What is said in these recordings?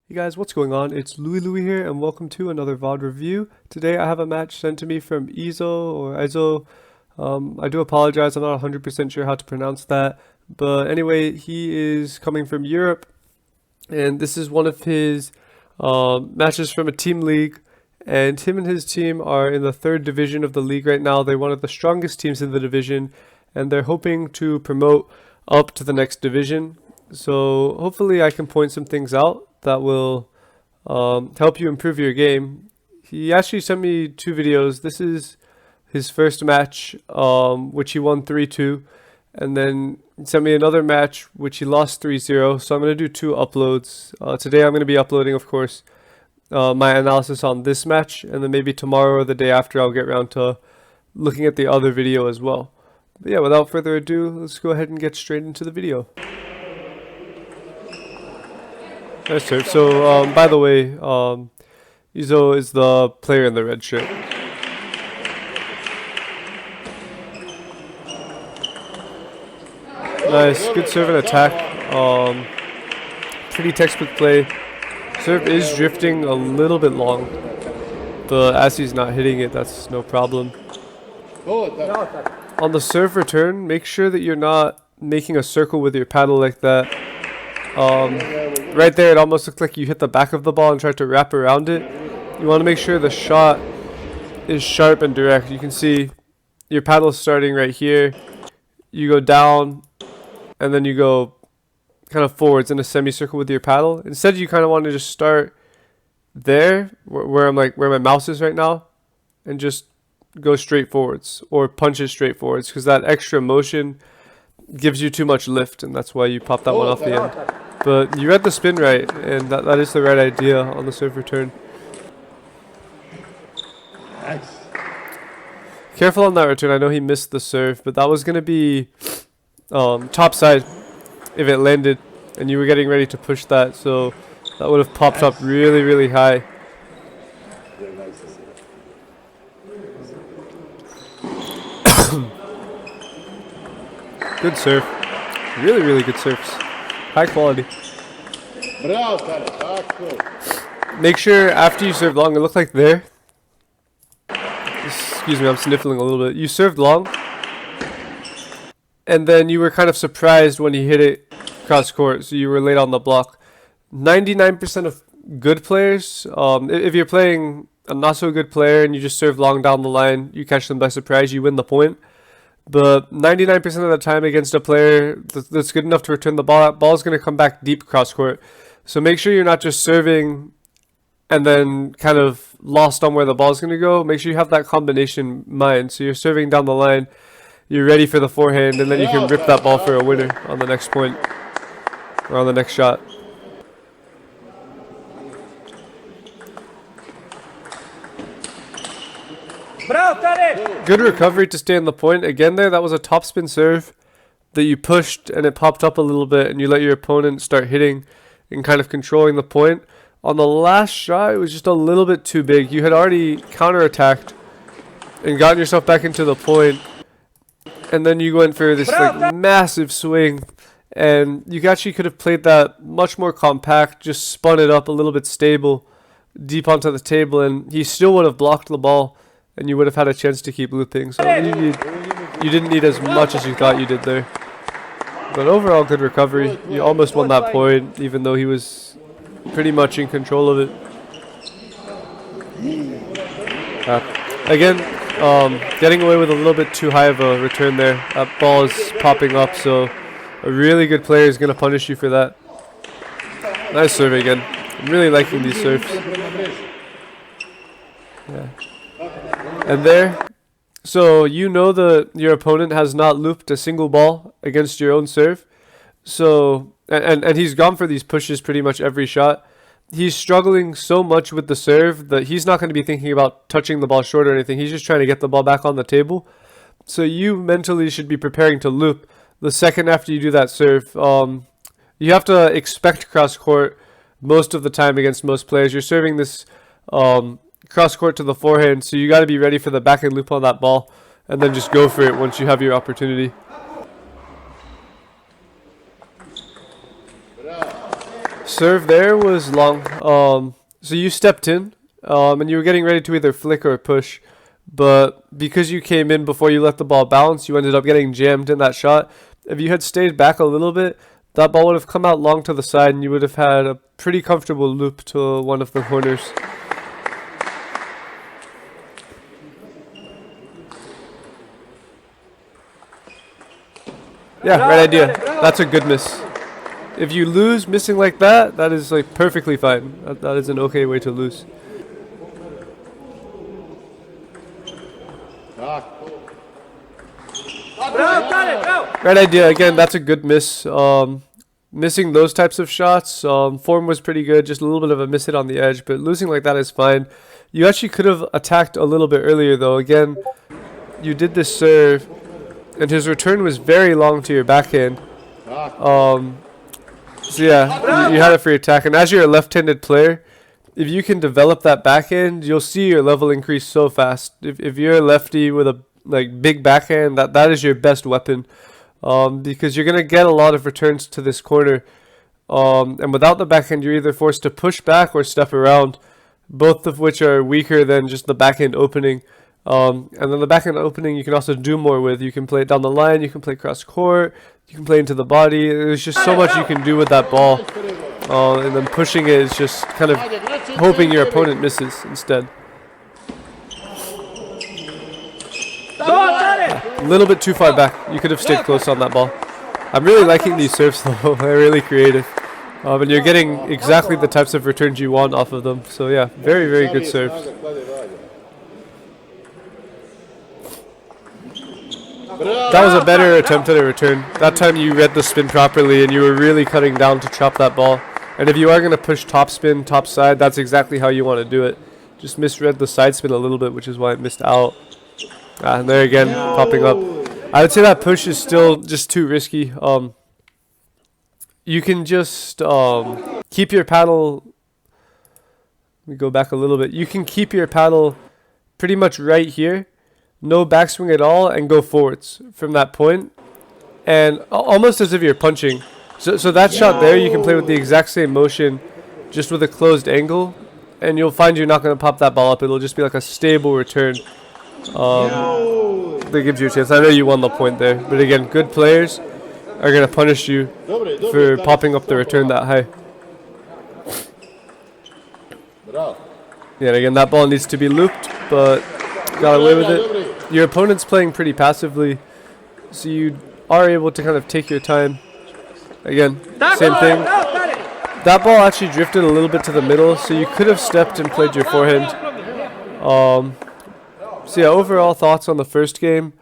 Hey guys, what's going on? It's Looeelooee here and welcome to another VOD review. Today I have a match sent to me from Izo. I do apologize, I'm not 100% sure how to pronounce that. But anyway, he is coming from Europe and this is one of his matches from a team league. And him and his team are in the 3rd division of the league right now. They're one of the strongest teams in the division and they're hoping to promote up to the next division. So hopefully I can point some things out that will help you improve your game. He actually sent me 2 videos. This is his first match, which he won 3-2, and then he sent me another match which he lost 3-0. So I'm going to do 2 uploads. Today I'm going to be uploading, of course, my analysis on this match, and then maybe tomorrow or the day after I'll get around to looking at the other video as well. But yeah, without further ado, let's go ahead and get straight into the video. Nice serve. So, by the way, Izo is the player in the red shirt. Nice, good serve and attack. Pretty textbook play. Serve is drifting a little bit long, but as he's not hitting it, that's no problem. On the serve return, make sure that you're not making a circle with your paddle like that. Right there, it almost looked like you hit the back of the ball and tried to wrap around it. You want to make sure the shot is sharp and direct. You can see your paddle starting right here. You go down, and then you go kind of forwards in a semicircle with your paddle. Instead, you kind of want to just start there, where my mouse is right now, and just go straight forwards or punch it straight forwards, because that extra motion gives you too much lift, and that's why you pop that one off the end. But you read the spin right, and that is the right idea on the serve return. Nice. Careful on that return. I know he missed the serve, but that was going to be top side if it landed, and you were getting ready to push that, so that would have popped up really, really high. Good serve. Really, really good serves. High quality. Make sure after you serve long, it looked like there. Excuse me, I'm sniffling a little bit. You served long, and then you were kind of surprised when he hit it cross court, so you were late on the block. 99% of good players, if you're playing a not so good player and you just serve long down the line, you catch them by surprise, you win the point. But 99% of the time against a player that's good enough to return the ball, that ball's going to come back deep cross court. So make sure you're not just serving and then kind of lost on where the ball's going to go. Make sure you have that combination in mind. So you're serving down the line, you're ready for the forehand, and then you can rip that ball for a winner on the next point or on the next shot. Good recovery to stay on the point. Again there, that was a topspin serve that you pushed and it popped up a little bit and you let your opponent start hitting and kind of controlling the point. On the last shot, it was just a little bit too big. You had already counterattacked and gotten yourself back into the point, and then you went for this like massive swing, and you actually could have played that much more compact, just spun it up a little bit stable deep onto the table, and he still would have blocked the ball and you would have had a chance to keep looping. So you didn't need as much as you thought you did there. But overall, good recovery. You almost won that point, even though he was pretty much in control of it. Again, getting away with a little bit too high of a return there. That ball is popping up, so a really good player is going to punish you for that. Nice serve again. I'm really liking these serves. Yeah. And there, so you know that your opponent has not looped a single ball against your own serve. So, and he's gone for these pushes pretty much every shot. He's struggling so much with the serve that he's not going to be thinking about touching the ball short or anything. He's just trying to get the ball back on the table. So you mentally should be preparing to loop the second after you do that serve. You have to expect cross court most of the time against most players. You're serving this cross court to the forehand, so you got to be ready for the backhand loop on that ball and then just go for it once you have your opportunity. serve there was long. So you stepped in, and you were getting ready to either flick or push, but because you came in before you let the ball bounce, you ended up getting jammed in that shot. If you had stayed back a little bit, that ball would have come out long to the side, and you would have had a pretty comfortable loop to one of the corners. Yeah, right idea. That's a good miss. If you lose missing like that, that is like perfectly fine. That is an okay way to lose. Right idea. Again, that's a good miss. Missing those types of shots, form was pretty good. Just a little bit of a miss hit on the edge, but losing like that is fine. You actually could have attacked a little bit earlier, though. Again, you did this serve, and his return was very long to your backhand. So yeah, you had it for your attack. And as you're a left-handed player, if you can develop that backhand, you'll see your level increase so fast. If you're a lefty with a big backhand, that is your best weapon, because you're gonna get a lot of returns to this corner. And without the backhand, you're either forced to push back or step around, both of which are weaker than just the backhand opening. And then the backhand opening you can also do more with. You can play it down the line, you can play cross court, you can play into the body. There's just so much you can do with that ball. And then pushing it is just kind of hoping your opponent misses instead. A little bit too far back. You could have stayed close on that ball. I'm really liking these serves though. They're really creative. And you're getting exactly the types of returns you want off of them. So yeah, very, very good serves. That was a better attempt at a return. That time you read the spin properly and you were really cutting down to chop that ball. And if you are going to push top spin, top side, that's exactly how you want to do it. Just misread the side spin a little bit, which is why it missed out. And there again, popping up. I would say that push is still just too risky. You can just keep your paddle. Let me go back a little bit. You can keep your paddle pretty much right here. No backswing at all, and go forwards from that point, and almost as if you're punching. So that shot there, you can play with the exact same motion, just with a closed angle, and you'll find you're not going to pop that ball up. It'll just be like a stable return. That gives you a chance. I know you won the point there, but again, good players are going to punish you for popping up the return that high. Yeah, and again, that ball needs to be looped, but got away with it. Your opponent's playing pretty passively, so you are able to kind of take your time. Again, same thing. That ball actually drifted a little bit to the middle, so you could have stepped and played your forehand. So yeah, overall thoughts on the first game.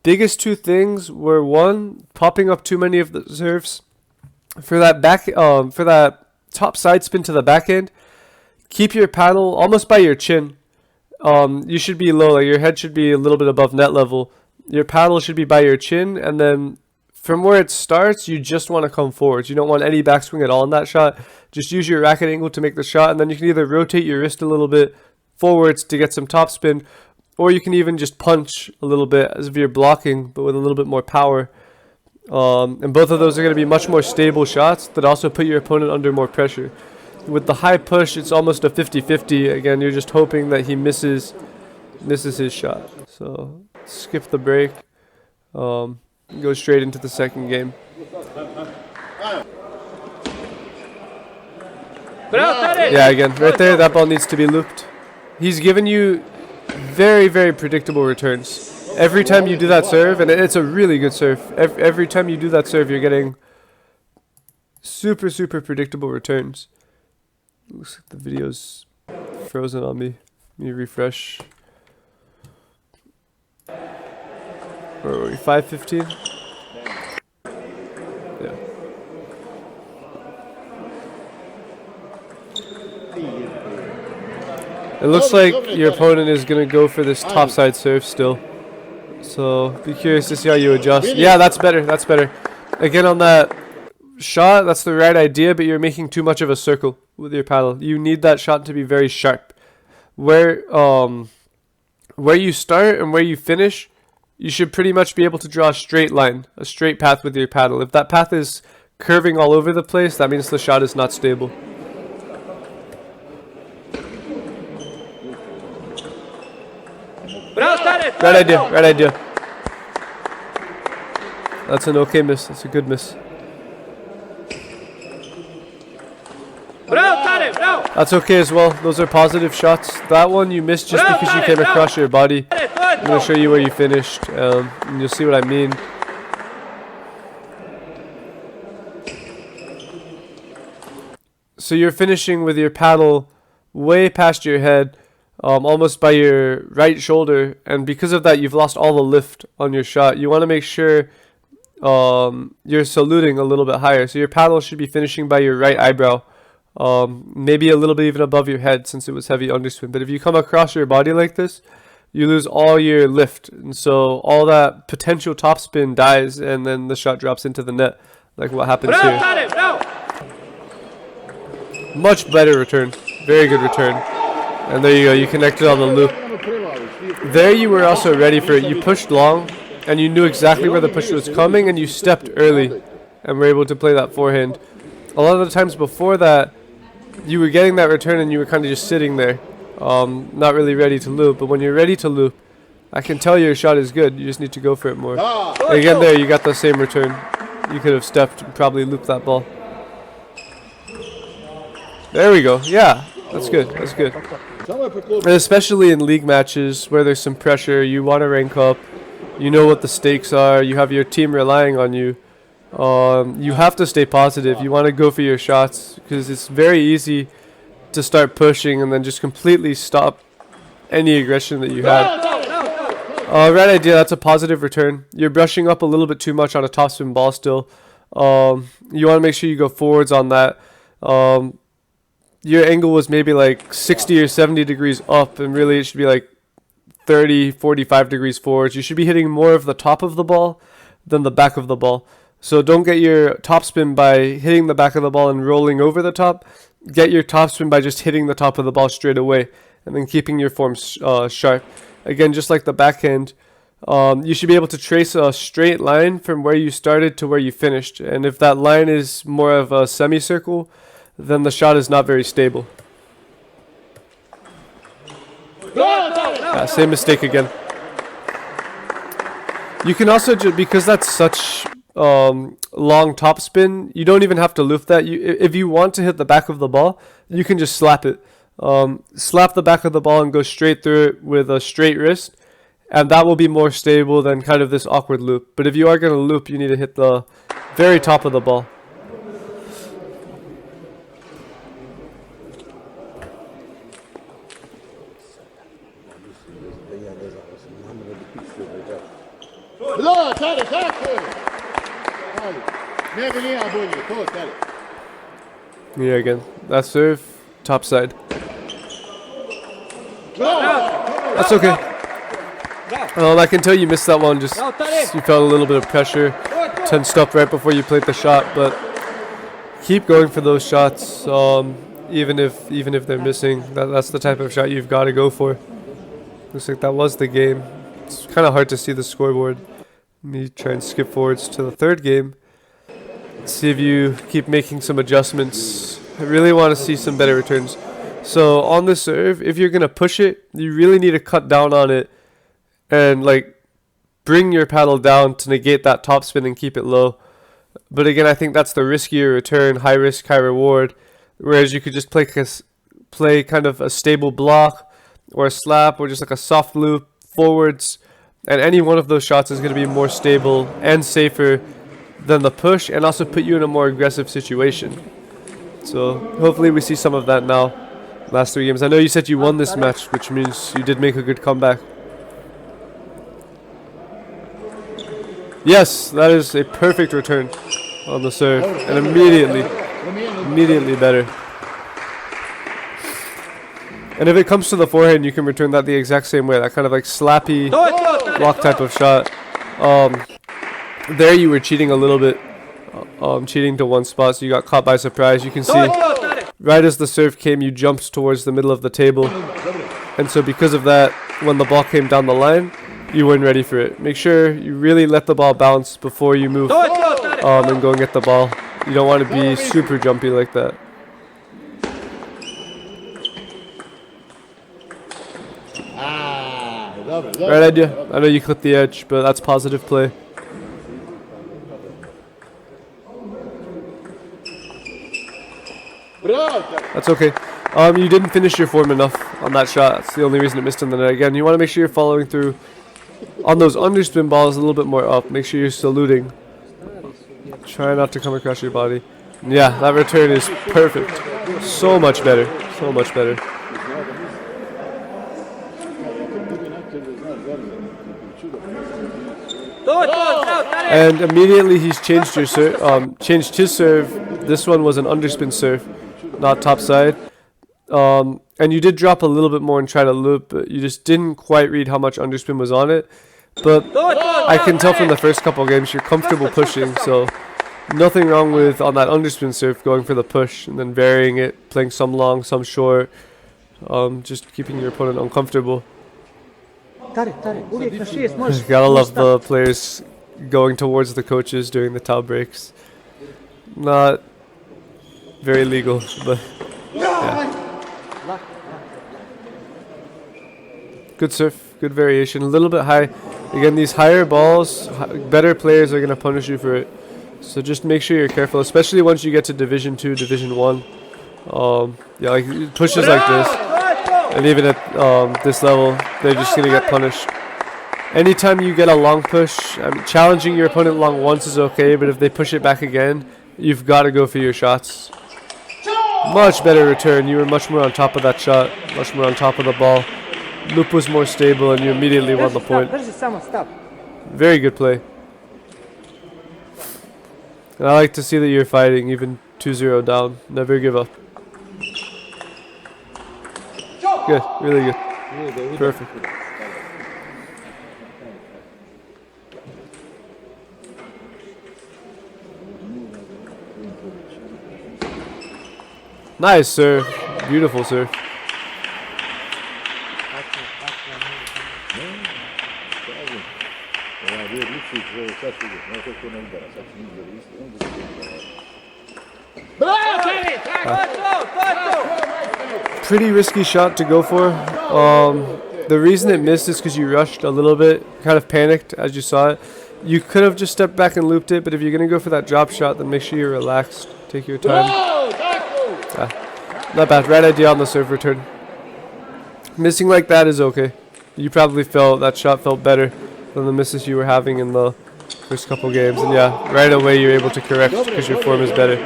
Biggest two things were, one, popping up too many of the serves. For that top side spin to the backhand, keep your paddle almost by your chin. You should be low, like your head should be a little bit above net level. Your paddle should be by your chin, and then from where it starts, you just want to come forwards. You don't want any backswing at all in that shot. Just use your racket angle to make the shot, and then you can either rotate your wrist a little bit forwards to get some topspin, or you can even just punch a little bit as if you're blocking, but with a little bit more power. And both of those are going to be much more stable shots that also put your opponent under more pressure. With the high push, it's almost a 50-50. Again, you're just hoping that he misses his shot. So skip the break. Go straight into the second game. Yeah, again, right there, that ball needs to be looped. He's given you very, very predictable returns. Every time you do that serve, and it's a really good serve, every time you do that serve, you're getting super, super predictable returns. Looks like the video's frozen on me. Let me refresh. Where were we? 5:15? Yeah. It looks like your opponent is going to go for this topside serve still. So be curious to see how you adjust. Yeah, that's better. That's better. Again, on that shot, that's the right idea, but you're making too much of a circle with your paddle. You need that shot to be very sharp. Where you start and where you finish, you should pretty much be able to draw a straight line, a straight path with your paddle. If that path is curving all over the place, that means the shot is not stable. Right idea, right idea. That's an okay miss. That's a good miss. That's okay as well. Those are positive shots. That one you missed just because you came across your body. I'm going to show you where you finished, and you'll see what I mean. So you're finishing with your paddle way past your head, almost by your right shoulder, and because of that you've lost all the lift on your shot. You want to make sure you're saluting a little bit higher. So your paddle should be finishing by your right eyebrow, maybe a little bit even above your head since it was heavy underspin. But if you come across your body like this, you lose all your lift, and so all that potential topspin dies, and then the shot drops into the net, like what happens here. Much better return. Very good return. And there you go. You connected on the loop. There you were also ready for it. You pushed long, and you knew exactly where the push was coming, and you stepped early, and were able to play that forehand. A lot of the times before that, you were getting that return, and you were kind of just sitting there, not really ready to loop. But when you're ready to loop, I can tell your shot is good. You just need to go for it more. And again, there you got the same return. You could have stepped and probably looped that ball. There we go. Yeah, that's good. That's good. And especially in league matches where there's some pressure, you want to rank up. You know what the stakes are. You have your team relying on you. You have to stay positive. You want to go for your shots because it's very easy to start pushing and then just completely stop any aggression that you had. Right idea. That's a positive return. You're brushing up a little bit too much on a topspin ball still. You want to make sure you go forwards on that. Your angle was maybe like 60 or 70 degrees up, and really it should be like 30, 45 degrees forwards. You should be hitting more of the top of the ball than the back of the ball. So don't get your topspin by hitting the back of the ball and rolling over the top. Get your topspin by just hitting the top of the ball straight away, and then keeping your form sharp. Again, just like the backhand, you should be able to trace a straight line from where you started to where you finished. And if that line is more of a semicircle, then the shot is not very stable. Same mistake again. You can also, because that's such long topspin, you don't even have to loop that. If you want to hit the back of the ball, you can just slap it. Slap the back of the ball and go straight through it with a straight wrist, and that will be more stable than kind of this awkward loop. But if you are going to loop, you need to hit the very top of the ball. Yeah, again, that serve, top side. That's okay. I can tell you missed that one. Just you felt a little bit of pressure, tensed up right before you played the shot. But keep going for those shots, even if they're missing. That's the type of shot you've got to go for. Looks like that was the game. It's kind of hard to see the scoreboard. Let me try and skip forwards to the third game. See if you keep making some adjustments. I really want to see some better returns. So on the serve, if you're going to push it, you really need to cut down on it and like bring your paddle down to negate that topspin and keep it low. But again, I think that's the riskier return, high risk, high reward. Whereas you could just play kind of a stable block or a slap or just like a soft loop forwards. And any one of those shots is going to be more stable and safer than the push, and also put you in a more aggressive situation. So hopefully we see some of that now. Last 3 games. I know you said you won this match, which means you did make a good comeback. Yes, that is a perfect return on the serve, and immediately better. And if it comes to the forehand, you can return that the exact same way. That kind of like slappy block type of shot. There you were cheating a little bit, cheating to one spot, so you got caught by surprise. You can see right as the serve came, you jumped towards the middle of the table, and so because of that, when the ball came down the line, you weren't ready for it. Make sure you really let the ball bounce before you move and go and get the ball. You don't want to be super jumpy like that. Right idea. I know you clipped the edge, but that's positive play. That's okay. You didn't finish your form enough on that shot. That's the only reason it missed in the net. Again, you want to make sure you're following through on those underspin balls a little bit more up. Make sure you're saluting. Try not to come across your body. Yeah, that return is perfect. So much better. So much better. And immediately he's changed your changed his serve. This one was an underspin serve, not topside. And you did drop a little bit more and try to loop, but you just didn't quite read how much underspin was on it. But I can tell from the first couple games you're comfortable pushing, so nothing wrong with on that underspin serve going for the push and then varying it, playing some long, some short, just keeping your opponent uncomfortable. Gotta love the players going towards the coaches during the towel breaks. Not very legal, but yeah. Good surf, good variation, a little bit high. Again, these higher balls, better players are going to punish you for it. So just make sure you're careful, especially once you get to Division 2, Division 1. Yeah, like pushes like this. And even at this level, they're just going to get punished. Anytime you get a long push, I mean, challenging your opponent long once is okay, but if they push it back again, you've got to go for your shots. Much better return. You were much more on top of that shot, much more on top of the ball. Loop was more stable, and you immediately won the point. Very good play. And I like to see that you're fighting, even 2-0 down. Never give up. Good, really good. Perfect. Nice, sir. Beautiful, sir. Pretty risky shot to go for. The reason it missed is because you rushed a little bit, kind of panicked as you saw it. You could have just stepped back and looped it, but if you're going to go for that drop shot, then make sure you're relaxed. Take your time. Not bad. Right idea on the serve return. Missing like that is okay. You probably felt that shot felt better than the misses you were having in the first couple games. And yeah, right away you're able to correct because your form is better.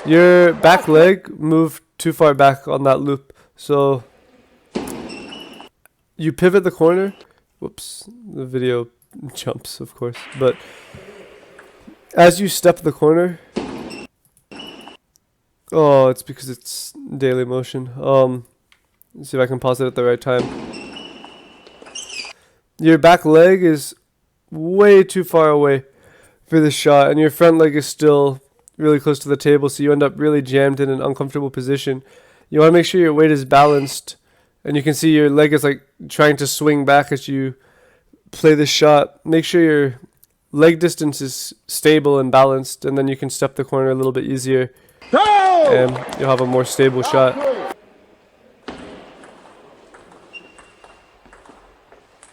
Your back leg moved too far back on that loop. So you pivot the corner. Whoops, the video jumps, of course. But as you step the corner, oh, it's because it's daily motion. Let's see if I can pause it at the right time. Your back leg is way too far away for this shot, and your front leg is still really close to the table, so you end up really jammed in an uncomfortable position. You want to make sure your weight is balanced, and you can see your leg is like trying to swing back as you play this shot. Make sure your leg distance is stable and balanced, and then you can step the corner a little bit easier, and you'll have a more stable shot.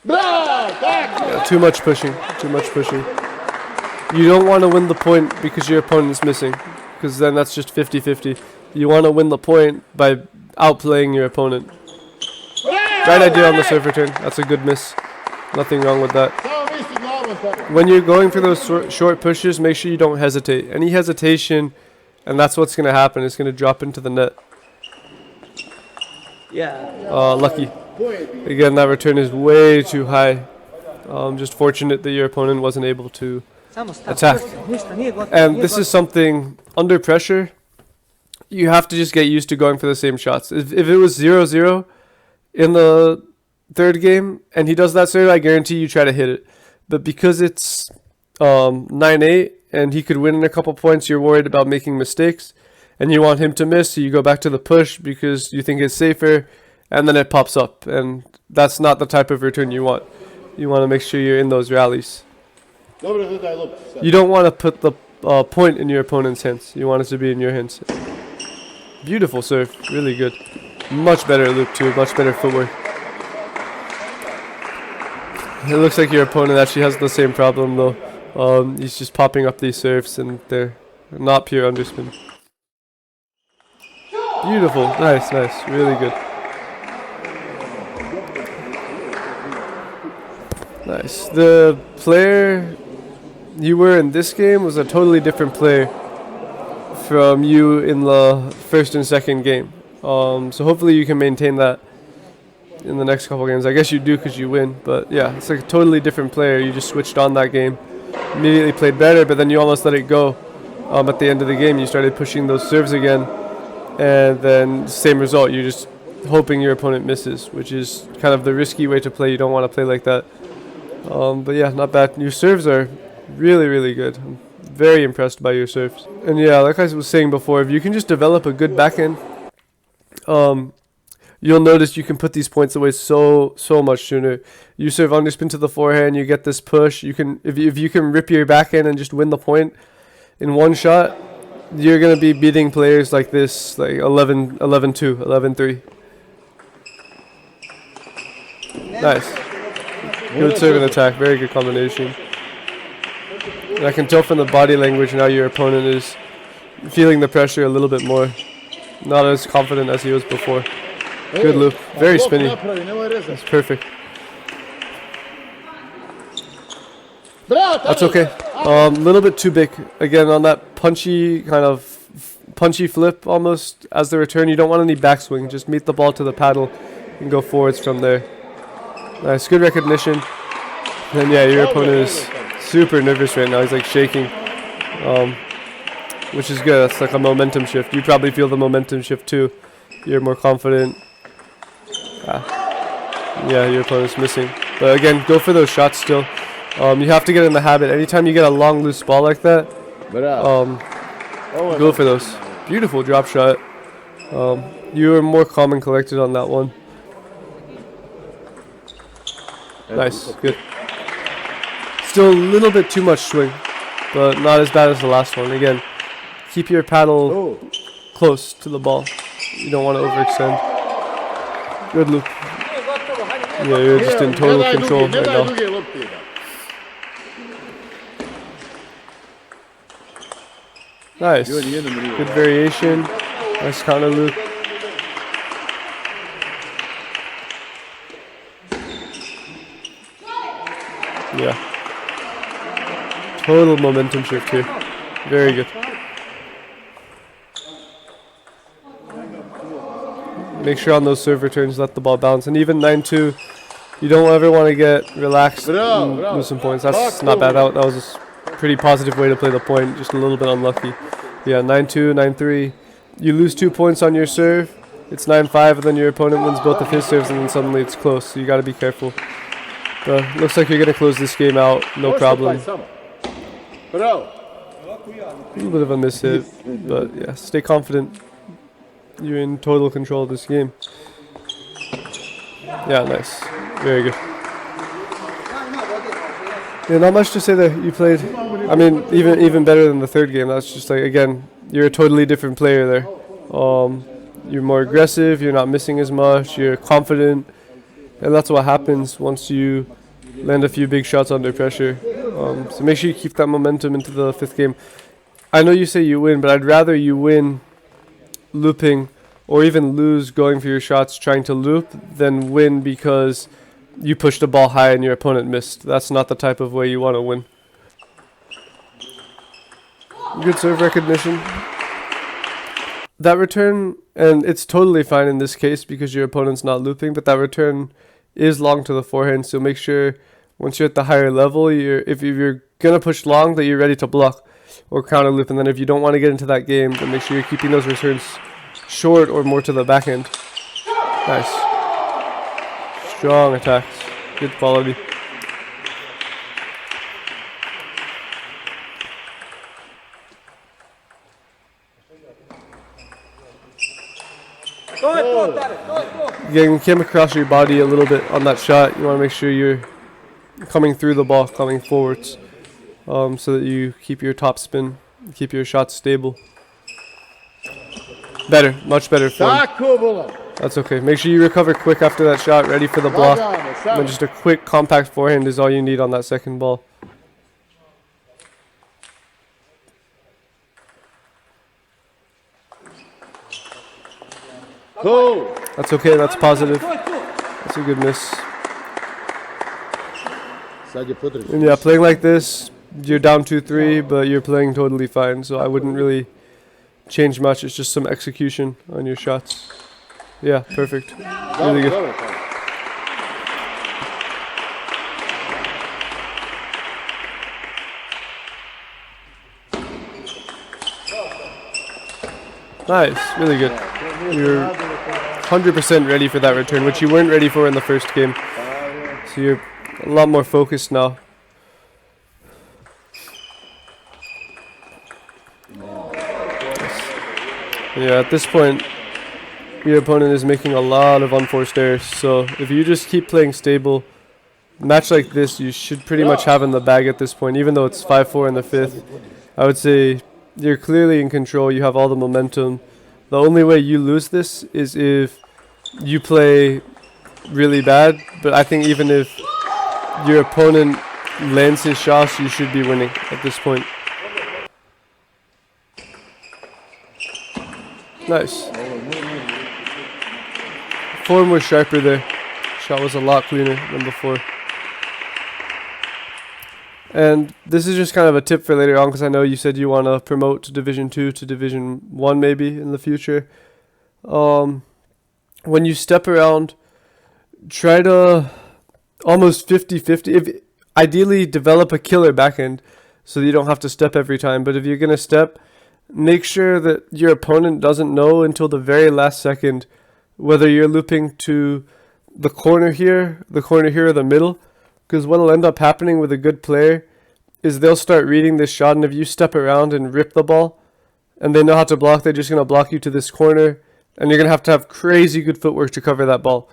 Yeah, too much pushing, too much pushing. You don't want to win the point because your opponent's missing, because then that's just 50-50. You want to win the point by outplaying your opponent. Right idea on the serve return. That's a good miss. Nothing wrong with that. When you're going for those short pushes, make sure you don't hesitate. Any hesitation, and that's what's going to happen. It's going to drop into the net. Yeah. Lucky. Again, that return is way too high. Just fortunate that your opponent wasn't able to attack. And this is something, under pressure, you have to just get used to going for the same shots. If it was 0-0 in the third game, and he does that serve, I guarantee you try to hit it. But because it's 9-8, and he could win in a couple points, you're worried about making mistakes, and you want him to miss, so you go back to the push because you think it's safer, and then it pops up. And that's not the type of return you want. You want to make sure you're in those rallies. You don't want to put the point in your opponent's hands. You want it to be in your hands. Beautiful serve. Really good. Much better loop too. Much better footwork. It looks like your opponent actually has the same problem though. He's just popping up these serves and they're not pure underspin. Beautiful. Nice, nice. Really good. Nice. The player you were in this game was a totally different player from you in the first and second game. So hopefully you can maintain that in the next couple games. I guess you do because you win, but yeah, it's like a totally different player. You just switched on that game, immediately played better, but then you almost let it go. At the end of the game, you started pushing those serves again, and then same result. You're just hoping your opponent misses, which is kind of the risky way to play. You don't want to play like that. But yeah, not bad. Your serves are really, really good. I'm very impressed by your serves. And yeah, like I was saying before, if you can just develop a good backhand, you'll notice you can put these points away so much sooner. You serve underspin to the forehand, you get this push. You can if you can rip your backhand and just win the point in one shot, you're gonna be beating players like this, like 11-2, 11-3. Nice. Good serve and attack. Very good combination. And I can tell from the body language now your opponent is feeling the pressure a little bit more. Not as confident as he was before. Good loop. Very spinny. That's perfect. That's okay. A little bit too big. Again, on that punchy flip almost as the return. You don't want any backswing. Just meet the ball to the paddle and go forwards from there. Nice. Good recognition. And yeah, your opponent is super nervous right now. He's like shaking. Which is good. That's like a momentum shift. You probably feel the momentum shift too. You're more confident. Yeah, your opponent's missing. But again, go for those shots still. You have to get in the habit. Anytime you get a long loose ball like that, go for those. Beautiful drop shot. You were more calm and collected on that one. Nice, good. Still a little bit too much swing, but not as bad as the last one. Again, keep your paddle close to the ball. You don't want to overextend. Good loop. Yeah, you're just in total control right now. Nice. Good variation. Nice counter loop. Yeah. Total momentum shift here. Very good. Make sure on those serve returns, let the ball bounce. And even 9-2, you don't ever want to get relaxed and lose some points. That's not bad out. That was a pretty positive way to play the point. Just a little bit unlucky. Yeah, 9-2, 9-3. You lose 2 points on your serve. It's 9-5, and then your opponent wins both of his serves, and then suddenly it's close. So you got to be careful. But looks like you're going to close this game out. No problem. A little bit of a miss hit, but yeah, stay confident. You're in total control of this game. Yeah, nice. Very good. Yeah, not much to say there. You played, I mean, even better than the third game. That's just like, again, you're a totally different player there. You're more aggressive, you're not missing as much, you're confident. And that's what happens once you land a few big shots under pressure. So make sure you keep that momentum into the fifth game. I know you say you win, but I'd rather you win looping or even lose going for your shots trying to loop than win because you pushed a ball high and your opponent missed. That's not the type of way you want to win. Good serve recognition. That return, and it's totally fine in this case because your opponent's not looping, but that return is long to the forehand, so make sure once you're at the higher level, if you're going to push long, that you're ready to block or counter loop, and then if you don't want to get into that game, then make sure you're keeping those returns short or more to the backhand. Nice. Strong attacks. Good quality. Again, came across your body a little bit on that shot. You want to make sure you're coming through the ball, coming forwards, so that you keep your top spin, keep your shots stable. Better, much better form. That's okay. Make sure you recover quick after that shot, ready for the block. And then just a quick compact forehand is all you need on that second ball. Cool. That's okay, that's positive. That's a good miss. And yeah, playing like this, you're down 2-3, but you're playing totally fine, so I wouldn't really change much. It's just some execution on your shots. Yeah, perfect. Really good. Nice, really good. You're 100% ready for that return, which you weren't ready for in the first game. So you're a lot more focused now. Yeah, at this point, your opponent is making a lot of unforced errors. So if you just keep playing stable, a match like this, you should pretty much have in the bag at this point. Even though it's 5-4 in the fifth, I would say you're clearly in control. You have all the momentum. The only way you lose this is if you play really bad. But I think even if your opponent lands his shots, you should be winning at this point. Nice. Form was sharper there. Shot was a lot cleaner than before. And this is just kind of a tip for later on, because I know you said you want to promote to Division 2 to Division 1 maybe in the future. When you step around, try to almost 50-50. Ideally, develop a killer backhand so that you don't have to step every time. But if you're going to step, make sure that your opponent doesn't know until the very last second whether you're looping to the corner here, or the middle. Because what will end up happening with a good player is they'll start reading this shot, and if you step around and rip the ball, and they know how to block, they're just going to block you to this corner, and you're going to have crazy good footwork to cover that ball.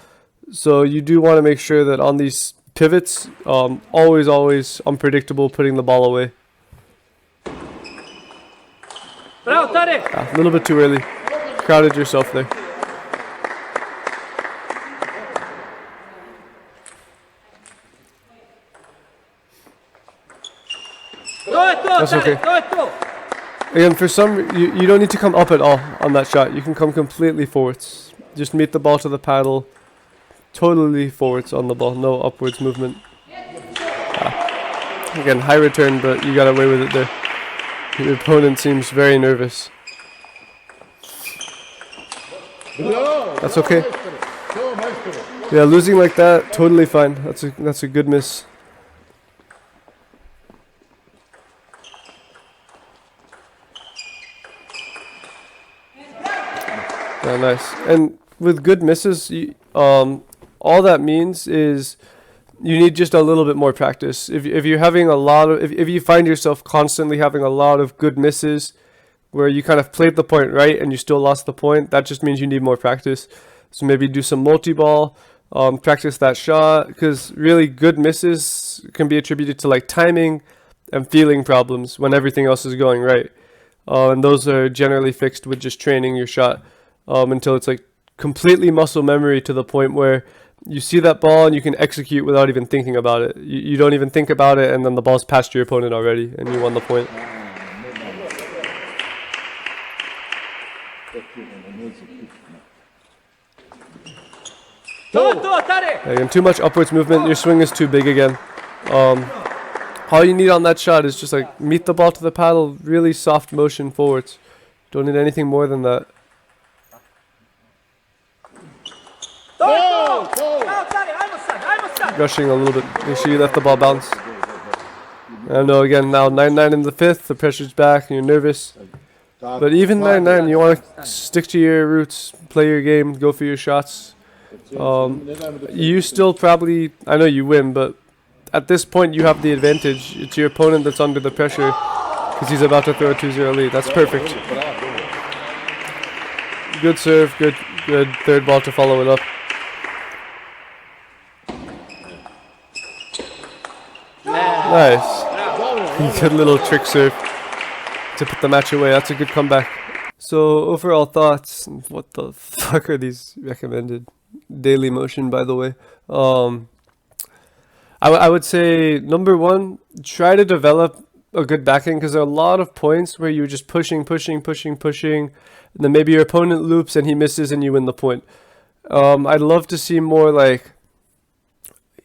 So you do want to make sure that on these pivots, always unpredictable, putting the ball away. A little bit too early. Crowded yourself there. That's okay. Again, for some, you don't need to come up at all on that shot. You can come completely forwards. Just meet the ball to the paddle. Totally forwards on the ball. No upwards movement. Again, high return, but you got away with it there. Your opponent seems very nervous. That's okay. Yeah, losing like that, totally fine. That's a good miss. Yeah, nice. And with good misses, all that means is you need just a little bit more practice. If you're having a lot of, if you find yourself constantly having a lot of good misses where you kind of played the point right and you still lost the point, that just means you need more practice. So maybe do some multi-ball, practice that shot, because really good misses can be attributed to like timing and feeling problems when everything else is going right. And those are generally fixed with just training your shot until it's like completely muscle memory to the point where you see that ball and you can execute without even thinking about it. You don't even think about it, and then the ball's past your opponent already, and you won the point. Again, too much upwards movement. Your swing is too big again. All you need on that shot is just like meet the ball to the paddle, really soft motion forwards. Don't need anything more than that. Rushing a little bit. Make sure you let the ball bounce. I know, again, now 9-9 in the fifth. The pressure's back and you're nervous. But even 9-9, you want to stick to your roots, play your game, go for your shots. You still probably, I know you win, but at this point you have the advantage. It's your opponent that's under the pressure because he's about to throw a 2-0 lead. That's perfect. Good serve, good third ball to follow it up. Nice. Good little trick serve to put the match away. That's a good comeback. So overall thoughts. What the fuck are these recommended? Daily motion, by the way. I would say number one, try to develop a good backhand, because there are a lot of points where you're just pushing, and then maybe your opponent loops and he misses and you win the point. I'd love to see more like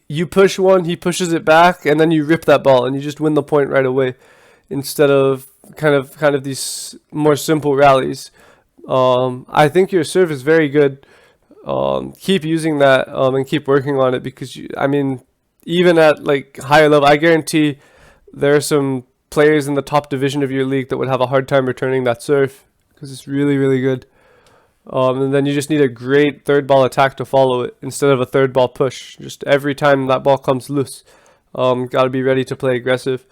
you push one, he pushes it back, and then you rip that ball and you just win the point right away, instead of kind of these more simple rallies. I think your serve is very good. Keep using that and keep working on it, because even at like higher level, I guarantee there are some players in the top division of your league that would have a hard time returning that serve, because it's really, really good. And then you just need a great third ball attack to follow it, instead of a third ball push. Just every time that ball comes loose, got to be ready to play aggressive.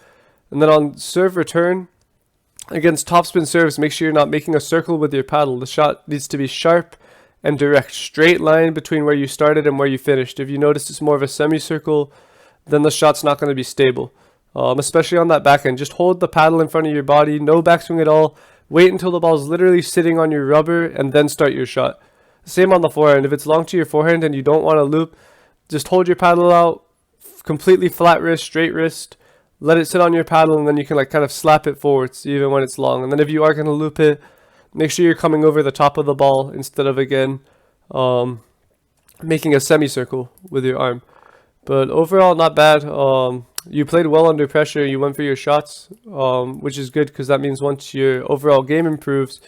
And then on serve return, against topspin serves, make sure you're not making a circle with your paddle. The shot needs to be sharp and direct, straight line between where you started and where you finished. If you notice it's more of a semicircle, then the shot's not going to be stable. Especially on that backhand, just hold the paddle in front of your body, no backswing at all. Wait until the ball's literally sitting on your rubber and then start your shot. Same on the forehand. If it's long to your forehand and you don't want to loop, just hold your paddle out, completely flat wrist, straight wrist, let it sit on your paddle, and then you can like kind of slap it forwards even when it's long. And then if you are going to loop it, make sure you're coming over the top of the ball instead of, again, making a semicircle with your arm. But overall, not bad. You played well under pressure. You went for your shots, which is good, because that means once your overall game improves,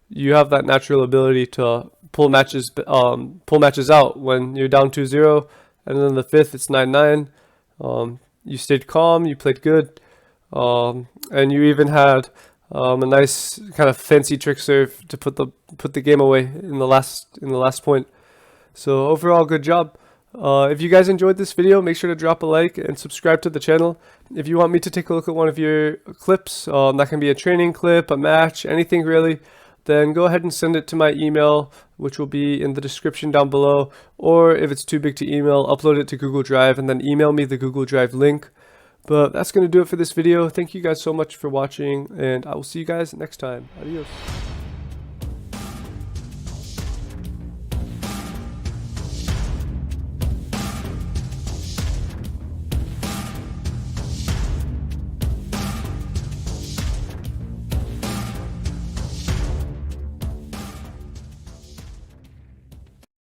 you have that natural ability to pull matches out when you're down 2-0, and then the fifth it's 9-9. You stayed calm. You played good, and you even had a nice kind of fancy trick serve to put the game away in the last point. So overall, good job. If you guys enjoyed this video, make sure to drop a like and subscribe to the channel. If you want me to take a look at one of your clips, that can be a training clip, a match, anything really, then go ahead and send it to my email, which will be in the description down below. Or if it's too big to email, upload it to Google Drive and then email me the Google Drive link. But that's going to do it for this video. Thank you guys so much for watching, and I will see you guys next time. Adios.